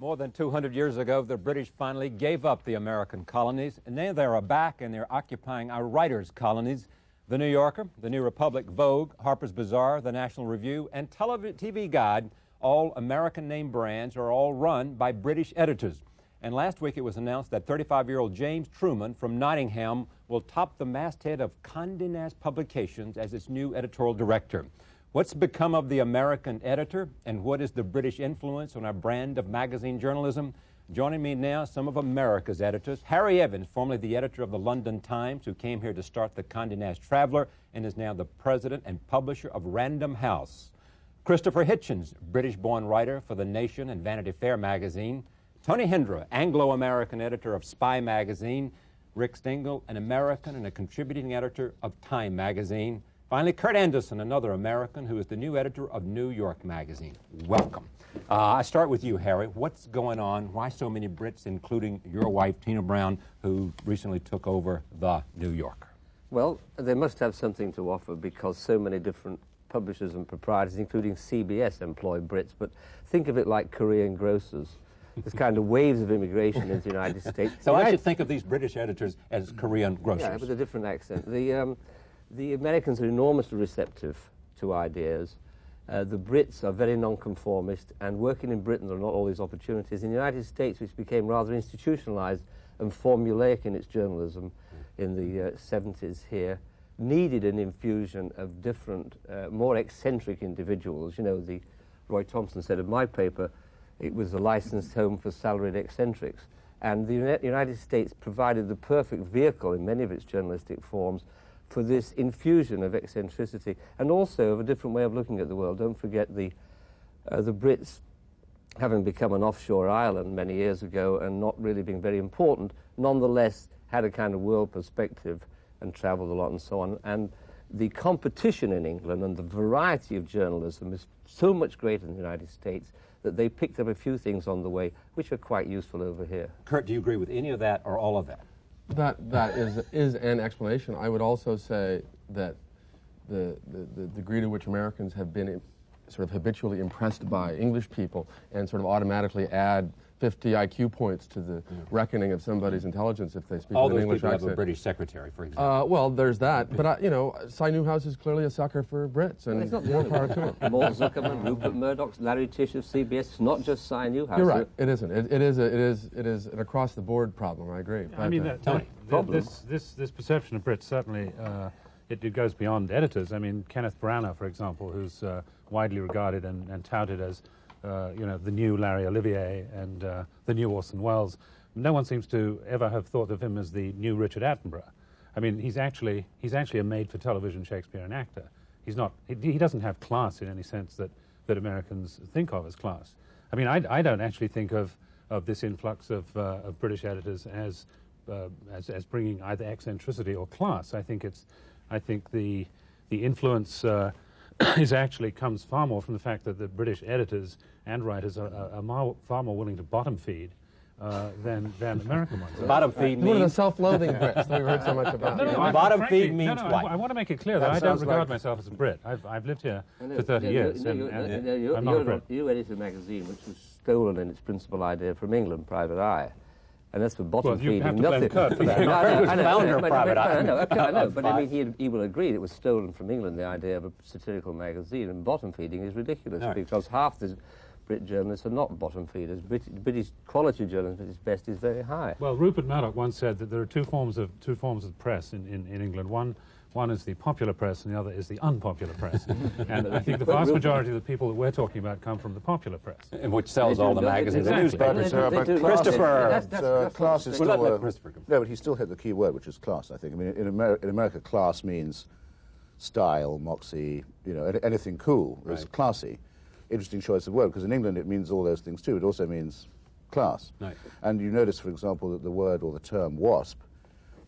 More than 200 years ago, the British finally gave up the American colonies, and now they are back and they're occupying our writers' colonies. The New Yorker, the New Republic, Vogue, Harper's Bazaar, the National Review, and TV Guide, all American name brands, are all run by British editors. And last week it was announced that 35-year-old James Truman from Nottingham will top the masthead of Condé Nast Publications as its new editorial director. What's become of the American editor, and what is the British influence on our brand of magazine journalism? Joining me now, some of America's editors. Harry Evans, formerly the editor of the London Times, who came here to start the Condé Nast Traveler and is now the president and publisher of Random House. Christopher Hitchens, British-born writer for The Nation and Vanity Fair magazine. Tony Hendra, Anglo-American editor of Spy magazine. Rick Stengel, an American and a contributing editor of Time magazine. Finally, Kurt Andersen, another American who is the new editor of New York magazine. Welcome. I start with you, Harry. What's going on? Why so many Brits, including your wife, Tina Brown, who recently took over the New Yorker? Well, they must have something to offer because so many different publishers and proprietors, including CBS, employ Brits. But think of it like Korean grocers. There's kind of waves of immigration into the United States. So I should think of these British editors as Korean grocers. Yeah, with a different accent. The Americans are enormously receptive to ideas. The Brits are very nonconformist, and working in Britain there are not all these opportunities. In the United States, which became rather institutionalized and formulaic in its journalism in the 70s here, needed an infusion of different, more eccentric individuals. You know, the Roy Thompson said of my paper, it was a licensed home for salaried eccentrics. And the United States provided the perfect vehicle in many of its journalistic forms for this infusion of eccentricity and also of a different way of looking at the world. Don't forget the Brits, having become an offshore island many years ago and not really being very important, nonetheless had a kind of world perspective and travelled a lot and so on. And the competition in England and the variety of journalism is so much greater in the United States that they picked up a few things on the way which are quite useful over here. Kurt, do you agree with any of that or all of that? That is an explanation. I would also say that the degree to which Americans have been sort of habitually impressed by English people and sort of automatically add 50 IQ points to the reckoning of somebody's intelligence if they speak with an English accent. All those people have a British secretary, for example. Well, there's that. But, you know, Cy Newhouse is clearly a sucker for Brits, and it's not more power to him. Mort Zuckerman, Rupert Murdoch, Larry Tisch of CBS. It's not just Cy Newhouse. You're right. It isn't. It is an across-the-board problem. I agree. I mean, this perception of Brits certainly it goes beyond editors. I mean, Kenneth Branagh, for example, who's widely regarded and touted as you know, the new Larry Olivier and the new Orson Welles. No one seems to ever have thought of him as the new Richard Attenborough. I mean, he's actually a made-for-television Shakespearean actor. He's not. He doesn't have class in any sense that Americans think of as class. I mean, I don't actually think of this influx of British editors as bringing either eccentricity or class. I think the influence comes far more from the fact that the British editors and writers are far more willing to bottom feed than American ones. Bottom feed means... One of the self-loathing Brits that we've heard so much about. Bottom feed means what? I want to make it clear that I don't regard myself as a Brit. I've lived here for 30 years, and I'm not a Brit. You edited a magazine which was stolen in its principal idea from England, Private Eye. And that's for bottom feeding. You have to blame Kurt for that. Kurt was founder of Private Eye. I know, but I mean, he will agree it was stolen from England, the idea of a satirical magazine, and bottom feeding is ridiculous because half the Brit journalists are not bottom feeders. British quality journalism at its best is very high. Well, Rupert Murdoch once said that there are two forms of press in England. One is the popular press, and the other is the unpopular press. And I think the vast majority of the people that we're talking about come from the popular press. And which sells all the magazines and newspapers. Christopher, class is still... No, but he still hit the key word, which is class, I think. I mean, in America, class means style, moxie, you know, anything cool is classy. Interesting choice of word, because in England it means all those things too. It also means class. Right. And you notice, for example, that the word or the term WASP,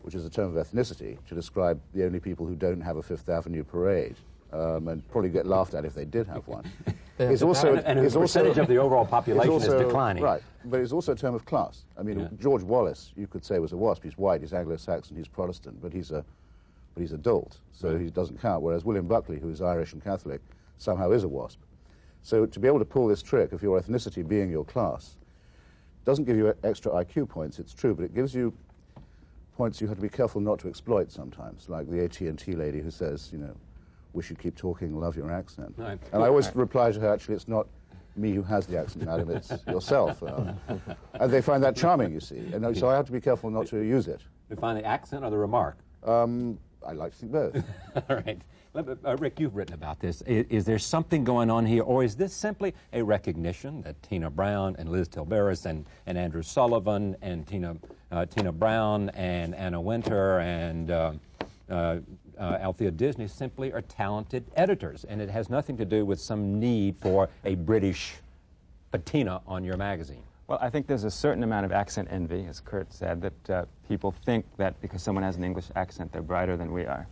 which is a term of ethnicity, to describe the only people who don't have a Fifth Avenue parade, and probably get laughed at if they did have one. It's also the percentage of the overall population is declining. Right, but it's also a term of class. I mean, George Wallace, you could say, was a WASP. He's white, he's Anglo-Saxon, he's Protestant, but he's a dolt, so he doesn't count. Whereas William Buckley, who is Irish and Catholic, somehow is a WASP. So to be able to pull this trick of your ethnicity being your class, doesn't give you extra IQ points, it's true, but it gives you points you have to be careful not to exploit sometimes, like the AT&T lady who says, you know, wish you keep talking, love your accent. Right. And I always reply to her, actually, it's not me who has the accent, madam, it's yourself. And they find that charming, you see. And so I have to be careful not to use it. You find the accent or the remark? I like to think both. All right. Rick, you've written about this. Is there something going on here, or is this simply a recognition that Tina Brown and Liz Tilberis and Andrew Sullivan and Tina Brown and Anna Wintour and Althea Disney simply are talented editors, and it has nothing to do with some need for a British patina on your magazine? Well, I think there's a certain amount of accent envy, as Kurt said, that people think that because someone has an English accent, they're brighter than we are.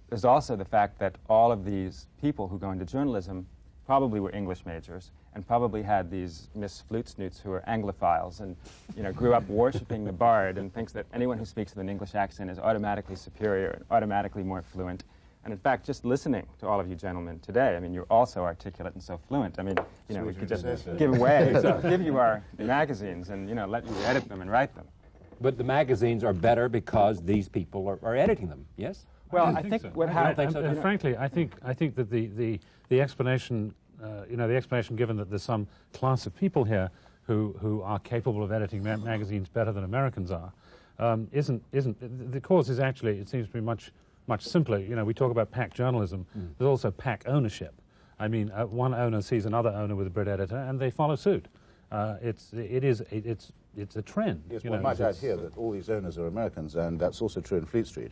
There's also the fact that all of these people who go into journalism probably were English majors and probably had these Miss Flute-snoots who are Anglophiles and, you know, grew up worshipping the bard and thinks that anyone who speaks with an English accent is automatically superior and automatically more fluent. And in fact, just listening to all of you gentlemen today, I mean, you're also articulate and so fluent. I mean, you know, we could just give you our magazines and, you know, let you edit them and write them. But the magazines are better because these people are editing them, yes? Well, I think what happened. Frankly, I think that the explanation, you know, the explanation given that there's some class of people here who are capable of editing magazines better than Americans are, isn't the cause is actually, it seems to be much simpler. You know, we talk about pack journalism. There's also pack ownership. I mean, one owner sees another owner with a Brit editor, and they follow suit. It's a trend. Yes, one might add here that all these owners are Americans, and that's also true in Fleet Street.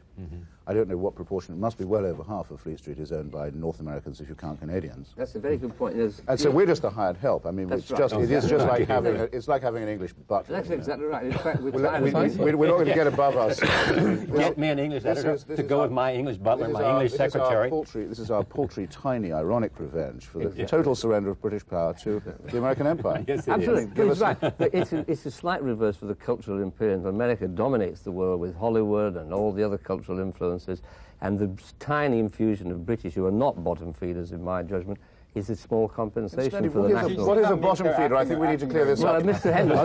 I don't know what proportion, it must be well over half of Fleet Street is owned by North Americans if you count Canadians. That's a very good point. And so we're just the hired help. I mean, it's just like having it's like having an English butler. That's exactly right. In fact, we're not going to get above ourselves. Get me an English editor to go with my English butler, my English secretary. This is our paltry, tiny, ironic revenge for the total surrender of British power to the American Empire. Yes, absolutely. It's right. But it's a slight reverse for the cultural imperium. America dominates the world with Hollywood and all the other cultural influences, and the tiny infusion of British, who are not bottom feeders in my judgment, is a small compensation for the national... What is a bottom feeder? I think we need to clear this up. Mr. Hendra,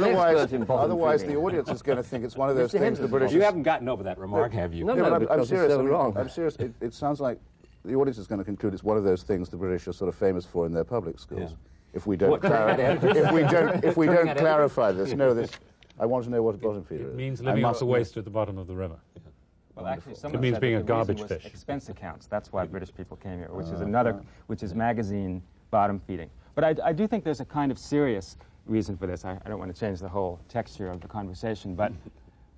otherwise the audience is going to think it's one of those things the British... You haven't gotten over that remark, have you? No, I'm serious. So wrong. I'm serious. It sounds like the audience is going to conclude it's one of those things the British are sort of famous for in their public schools. Yeah. If we don't clarify this, I want to know what a bottom feeder is. It means living off the waste at the bottom of the river. Well, actually, it means being a garbage fish. Expense accounts. That's why British people came here, which is magazine bottom feeding. But I do think there's a kind of serious reason for this. I don't want to change the whole texture of the conversation, but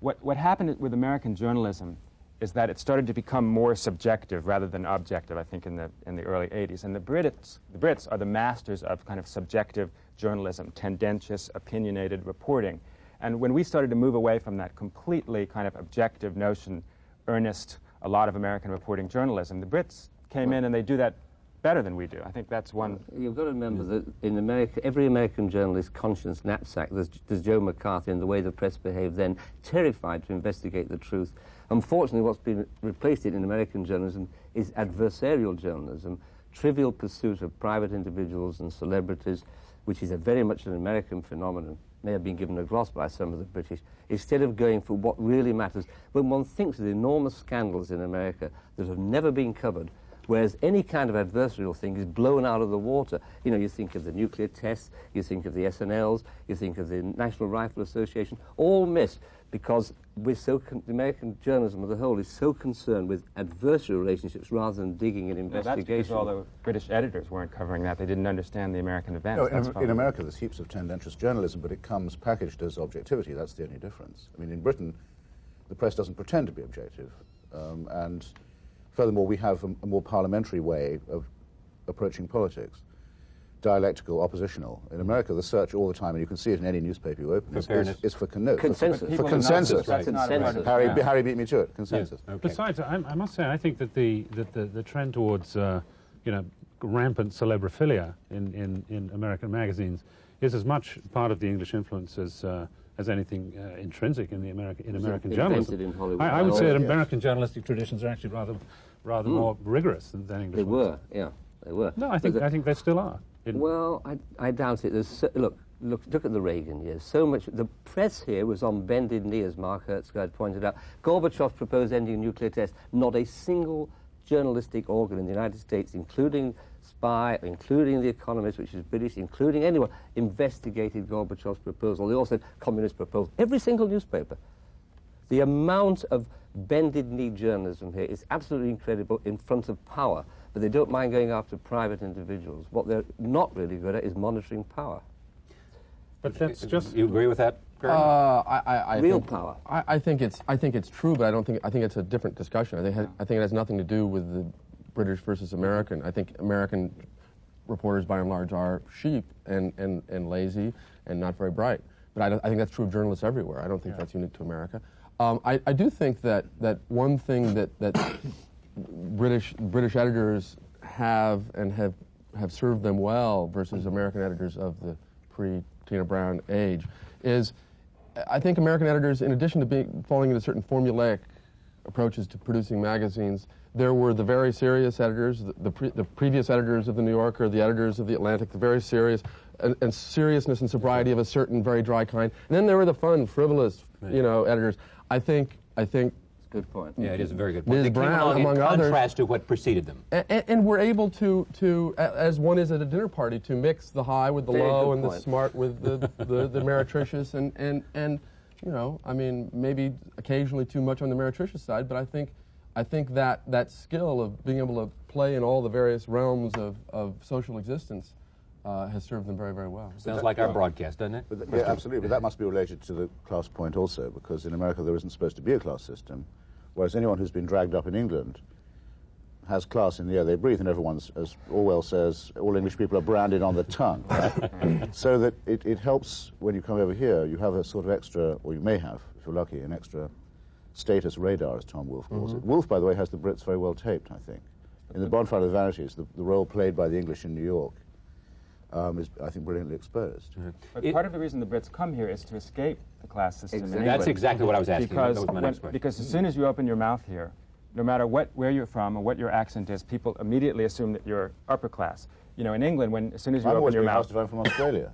what happened with American journalism is that it started to become more subjective rather than objective, I think, in the early 80s. And the Brits are the masters of kind of subjective journalism, tendentious, opinionated reporting. And when we started to move away from that completely kind of objective notion, earnest, a lot of American reporting journalism, the Brits came in and they do that better than we do. I think that's one... You've got to remember that in America, every American journalist's conscience knapsack, there's Joe McCarthy and the way the press behaved then, terrified to investigate the truth. Unfortunately, what's been replaced in American journalism is adversarial journalism, trivial pursuit of private individuals and celebrities, which is very much an American phenomenon, may have been given a gloss by some of the British, instead of going for what really matters. When one thinks of the enormous scandals in America that have never been covered, whereas any kind of adversarial thing is blown out of the water. You know, you think of the nuclear tests, you think of the SNLs, you think of the National Rifle Association, all missed because we're the American journalism as a whole is so concerned with adversarial relationships rather than digging in investigation. That's because all the British editors weren't covering that. They didn't understand the American events. No, in America there's heaps of tendentious journalism, but it comes packaged as objectivity. That's the only difference. I mean, in Britain, the press doesn't pretend to be objective, and furthermore, we have a more parliamentary way of approaching politics, dialectical, oppositional. In America, the search all the time, and you can see it in any newspaper you open, is for consensus. For consensus. Harry beat me to it. Consensus. Yes. Okay. Besides, I must say, I think that the trend towards rampant celebrophilia in American magazines is as much part of the English influence as anything intrinsic in American journalism. In Hollywood. I would say that American journalistic traditions are actually rather more rigorous than English. They were, yeah, they were. No, I think they still are. Well, I doubt it. Look, look at the Reagan years. So much, the press here was on bended knee, as Mark Hertzgaard pointed out. Gorbachev proposed ending nuclear tests. Not a single journalistic organ in the United States, including Spy, including The Economist, which is British, including anyone, investigated Gorbachev's proposal. They all said communist proposal. Every single newspaper. The amount of bended knee journalism here is absolutely incredible in front of power, but they don't mind going after private individuals. What they're not really good at is monitoring power. But that's just... You agree with that? Real power. I think it's true, but I think it's a different discussion. I think it has nothing to do with the British versus American. I think American reporters, by and large, are sheep and lazy and not very bright. But I think that's true of journalists everywhere. I don't think that's unique to America. I do think that one thing that British editors have served them well versus American editors of the pre-Tina Brown age is, I think American editors, in addition to falling into certain formulaic approaches to producing magazines, there were the very serious editors, the previous editors of the New Yorker, the editors of the Atlantic, the very serious, and seriousness and sobriety of a certain very dry kind. And then there were the fun, frivolous, editors. I think. Good point. Yeah, it is a very good point. Ms. They came Brown, along among in others, contrast to what preceded them. And we're able to, as one is at a dinner party, to mix the high with the Very low good and the point. smart with the meretricious and I mean, maybe occasionally too much on the meretricious side, but I think that skill of being able to play in all the various realms of social existence has served them very, very well. Sounds like our broadcast, doesn't it? Yeah, absolutely, but that must be related to the class point also, because in America there isn't supposed to be a class system, whereas anyone who's been dragged up in England has class in the air they breathe, and everyone's, as Orwell says, all English people are branded on the tongue. So that it helps when you come over here, you have a sort of extra, or you may have, if you're lucky, an extra status radar, as Tom Wolfe calls it. Wolfe, by the way, has the Brits very well taped, I think. In the Bonfire of the Vanities, the role played by the English in New York is, I think, brilliantly exposed. But part of the reason the Brits come here is to escape the class system. Exactly. In That's England. exactly what I was asking. Because, That was my next question. because as soon as you open your mouth here, no matter where you're from or what your accent is, people immediately assume that you're upper class. In England, as soon as you I'm open always your being mouth... asked if I'm from Australia.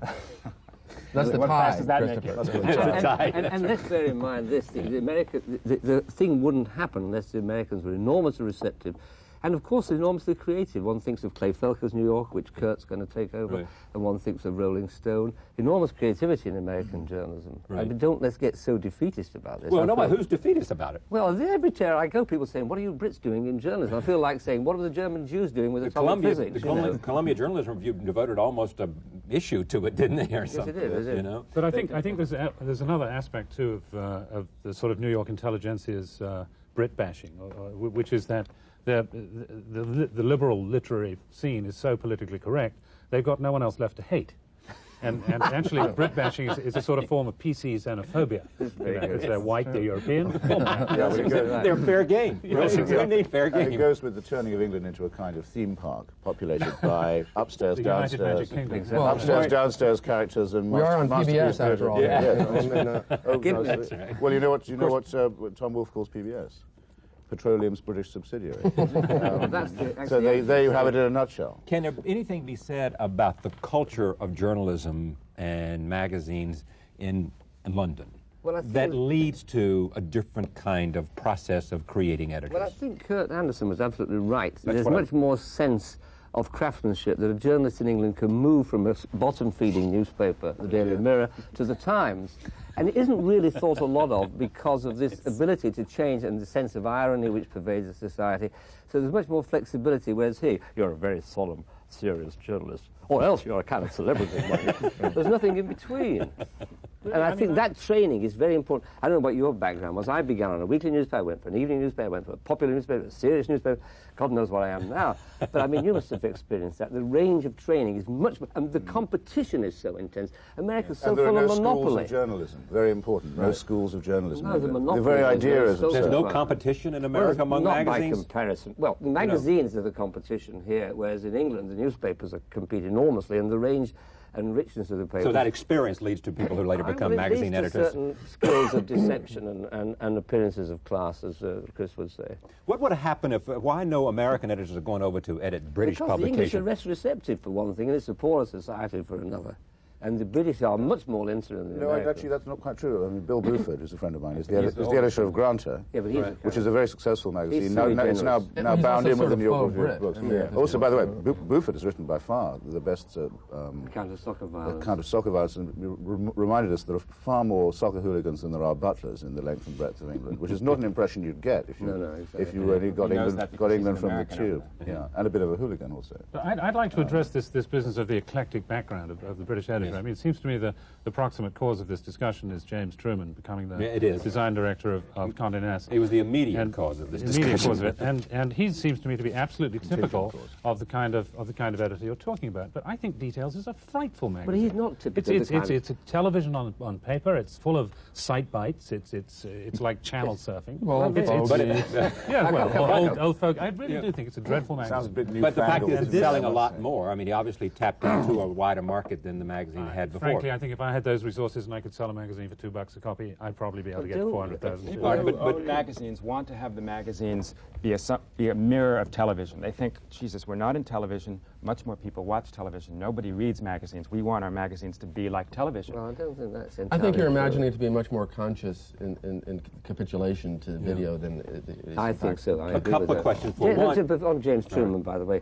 That's the what tie, class does that make you? Christopher. And let's bear in mind this, the thing wouldn't happen unless the Americans were enormously receptive and, of course, enormously creative. One thinks of Clay Felker's New York, which Kurt's going to take over, Right. and one thinks of Rolling Stone. Enormous creativity in American journalism. Right. I mean, let's get so defeatist about this. Well, I no, but feel- who's defeatist about it? Well, every chair I go, people saying, what are you Brits doing in journalism? I feel like saying, what are the German Jews doing with atomic physics? The Columbia Journalism Review devoted almost an issue to it, didn't they, or something? it did. But I think there's another aspect too of the sort of New York intelligentsia's Brit bashing, which is that the liberal literary scene is so politically correct they've got no one else left to hate. And actually, Brit bashing is a sort of form of PC xenophobia. Because they're white, they're European. They're fair game. We need fair It game. goes with the turning of England into a kind of theme park, populated by upstairs, The United downstairs, Magic Kingdom. upstairs, downstairs characters, and We are on masterpiece PBS after all. Yeah. That's right. Well, you know what Tom Wolfe calls PBS, Petroleum's British subsidiary. So there you have it in a nutshell. Can there anything be said about the culture of journalism and magazines in London Well, I think that leads to a different kind of process of creating editors? Well, I think Kurt Andersen was absolutely right. There's what I- much more sense of craftsmanship that a journalist in England can move from a bottom-feeding newspaper, the Daily Mirror, to the Times. And it isn't really thought a lot of because of this ability to change and the sense of irony which pervades the society. So there's much more flexibility, whereas here, you're a very solemn, serious journalist, or else you're a kind of celebrity. There's nothing in between. And I think that training is very important. I don't know what your background was. I began on a weekly newspaper, I went for an evening newspaper, I went for a popular newspaper, a serious newspaper. God knows what I am now. But I mean, you must have experienced that. The range of training is much, and the competition is so intense. America's so And there full are of no schools monopoly. of journalism. Very important. No schools of journalism. No, the monopoly very is idea very is social. There's no Well, competition in Well, America among not magazines? by comparison. Well, the magazines are the competition here, whereas in England the newspapers compete enormously, and the range and richness of the papers. So that experience leeds to people who later become It magazine leads to editors. certain skills of deception and appearances of class, as Chris would say. What would happen if, why no American editors are going over to edit British Because the English are publications? less receptive for one thing, and it's a poorer society for another. And the British are much more interested than the Americans. Actually, that's not quite true. I mean, Bill Buford, who's a friend of mine, is the editor of Granta, which is a very successful magazine. It's now bound in with the New York Review of Books. Also, by the way, Buford has written by far the best account of soccer violence, and reminded us there are far more soccer hooligans than there are butlers in the length and breadth of England, which is not an impression you'd get if you only got England from the tube. Yeah, and a bit of a hooligan also. But I'd like to address this business of the eclectic background of the British editor. I mean, it seems to me the proximate cause of this discussion is James Truman becoming the design director of Condé Nast. It was the immediate cause of this discussion. And he seems to me to be absolutely typical of the kind of editor you're talking about. But I think Details is a frightful magazine. But he's not typical. It's a television on paper. It's full of sight bites. It's like channel surfing. Old folk. I really do think it's a dreadful magazine. Sounds a bit new. But the fact is, it's selling a lot more. I mean, he obviously tapped into a wider market than the magazine had before. Frankly, I think if I had those resources and I could sell a magazine for $2 a copy, I'd probably be able to get 400,000. People who own magazines want to have the magazines be a mirror of television. They think, Jesus, we're not in television. Much more people watch television. Nobody reads magazines. We want our magazines to be like television. Well, I don't think that's I think you're imagining it to be much more conscious in capitulation to video than it is. I think so. A couple of questions for one. On James Truman, by the way.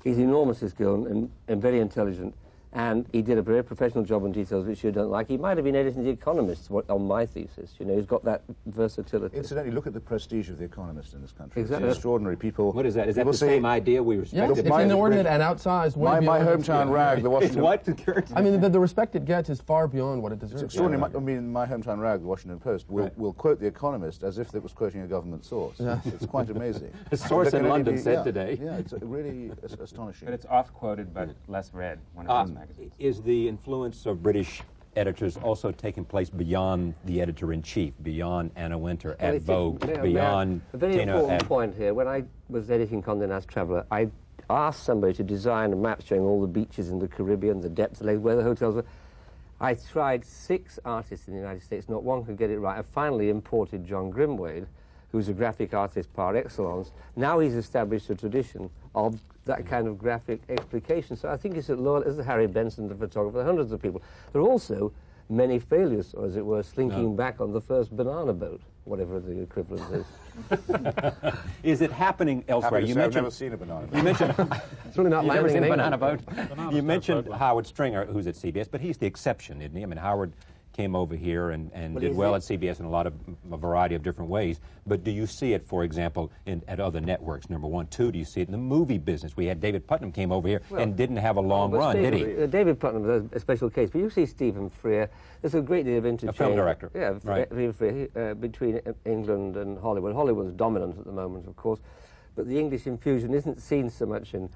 He's enormously skilled and very intelligent. And he did a very professional job on Details, which you don't like. He might have been editing The Economist on my thesis. You know, he's got that versatility. Incidentally, look at the prestige of The Economist in this country. Exactly. It's extraordinary. People. What is that? Is that the same idea we respect? Yes, it's inordinate and outsized. My hometown rag, the Washington. What? I mean, the respect it gets is far beyond what it deserves. It's extraordinary. I mean, my hometown rag, the Washington Post, will quote The Economist as if it was quoting a government source. It's quite amazing. A source in London said today. Yeah, it's really astonishing. But it's oft-quoted, but less read one of those magazines. Is the influence of British editors also taking place beyond the editor-in-chief, beyond Anna Wintour at Vogue, beyond a very important point here. When I was editing Condé Nast Traveller, I asked somebody to design a map showing all the beaches in the Caribbean, the depths of lakes, where the hotels were. I tried 6 artists in the United States, not one could get it right. I finally imported John Grimwade, who's a graphic artist par excellence. Now he's established a tradition of that kind of graphic explication. So I think it's as Harry Benson, the photographer, hundreds of people. There are also many failures, or as it were, slinking back on the first banana boat, whatever the equivalent is. Is it happening elsewhere? I've never seen a banana boat. You mentioned it's really not landing in banana boat. You mentioned Howard Stringer, who's at CBS, but he's the exception, isn't he? I mean, Howard came over here and did well at CBS in a variety of different ways. But do you see it, for example, at other networks, number one? 2, do you see it in the movie business? We had David Putnam came over here and didn't have a long run, did he? David Putnam is a special case. But you see Stephen Frear, there's a great deal of interchange. A film director. Yeah, right. Frear, between England and Hollywood. Hollywood's dominant at the moment, of course. But the English infusion isn't seen so much in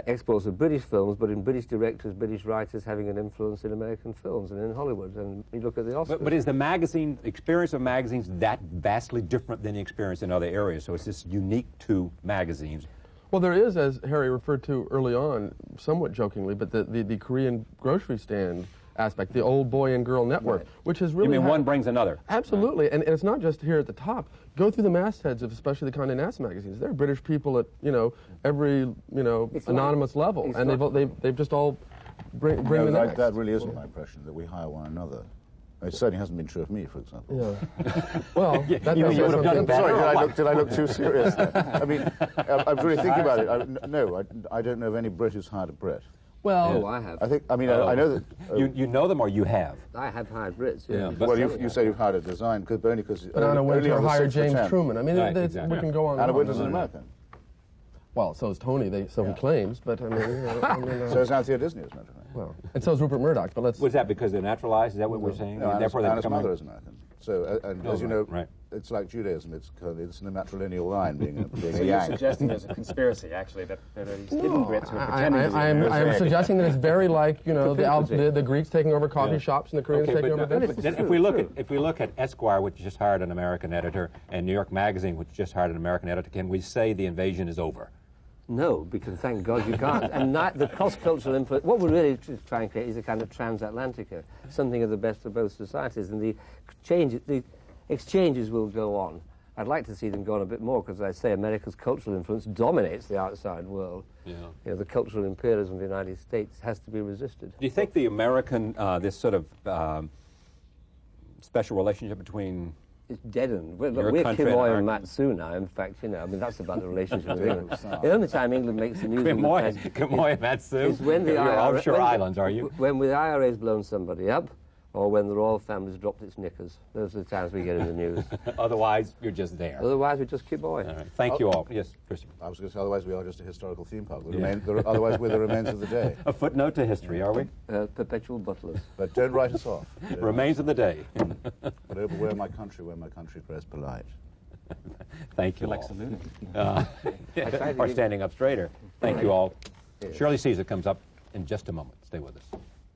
exports of British films, but in British directors, British writers having an influence in American films and in Hollywood. And you look at the Oscars. But is the experience of magazines that vastly different than the experience in other areas? So it's just unique to magazines. Well, there is, as Harry referred to early on, somewhat jokingly, but the Korean grocery stand aspect, the old boy and girl network, which has really... You mean one brings another? Absolutely, and it's not just here at the top. Go through the mastheads of especially the Condé Nast magazines. There are British people at, every, anonymous level, and they've just all bring the next. That really isn't my impression, that we hire one another. It certainly hasn't been true of me, for example. Yeah. Well, you would have done better. Sorry, did I look too serious? I mean, I'm really thinking about it. No, I don't know of any Brit who's hired a Brit. Well, I have. I know that... you know them or you have? I have hired Brits, yeah. Well, you say you've hired a design, only because... But Anna Wintour hired James Truman. I mean, we can go on. Anna Wintour's an American. Well, so is Tony, so he claims, but I mean... So is Anthea Disney, as a matter of fact. Well, and so is Rupert Murdoch, but let's... Was that because they're naturalized? Is that what we're saying? No, Therefore Anna's mother is American. So, as you know, right. It's like Judaism. It's in the matrilineal line, being a So you're Yang. suggesting there's a conspiracy, actually, that these hidden Brits were pretending to be I'm suggesting that it's very like, the Greeks taking over coffee shops and the Koreans taking over businesses. If we look at Esquire, which just hired an American editor, and New York Magazine, which just hired an American editor, can we say the invasion is over? No, because thank God you can't. And the cross-cultural influence, what we're really trying to create is a kind of transatlantica, something of the best of both societies. And the exchanges will go on. I'd like to see them go on a bit more, because I say America's cultural influence dominates the outside world. Yeah. You know, the cultural imperialism of the United States has to be resisted. Do you think the American, this sort of special relationship between It's deadened. We're country Kimoy and and Matsu now, in fact, you know, I mean, that's about the relationship with England. The only time England makes the news Kimoy and Matsu? is when the You're IRA, offshore islands, are you? When the IRA's blown somebody up, or when the royal family's dropped its knickers. Those are the times we get in the news. Otherwise, you're just there. Otherwise, we just keep All right. Thank you all. Yes, Christopher. I was going to say, otherwise we are just a historical theme park. Otherwise we're the remains of the day. A footnote to history, are we? Perpetual butlers. But don't write us off. Remains of the day. But wear my country press polite. Thank you Like all. saluting. Or standing up straighter. Thank you all. Shirley Caesar comes up in just a moment. Stay with us.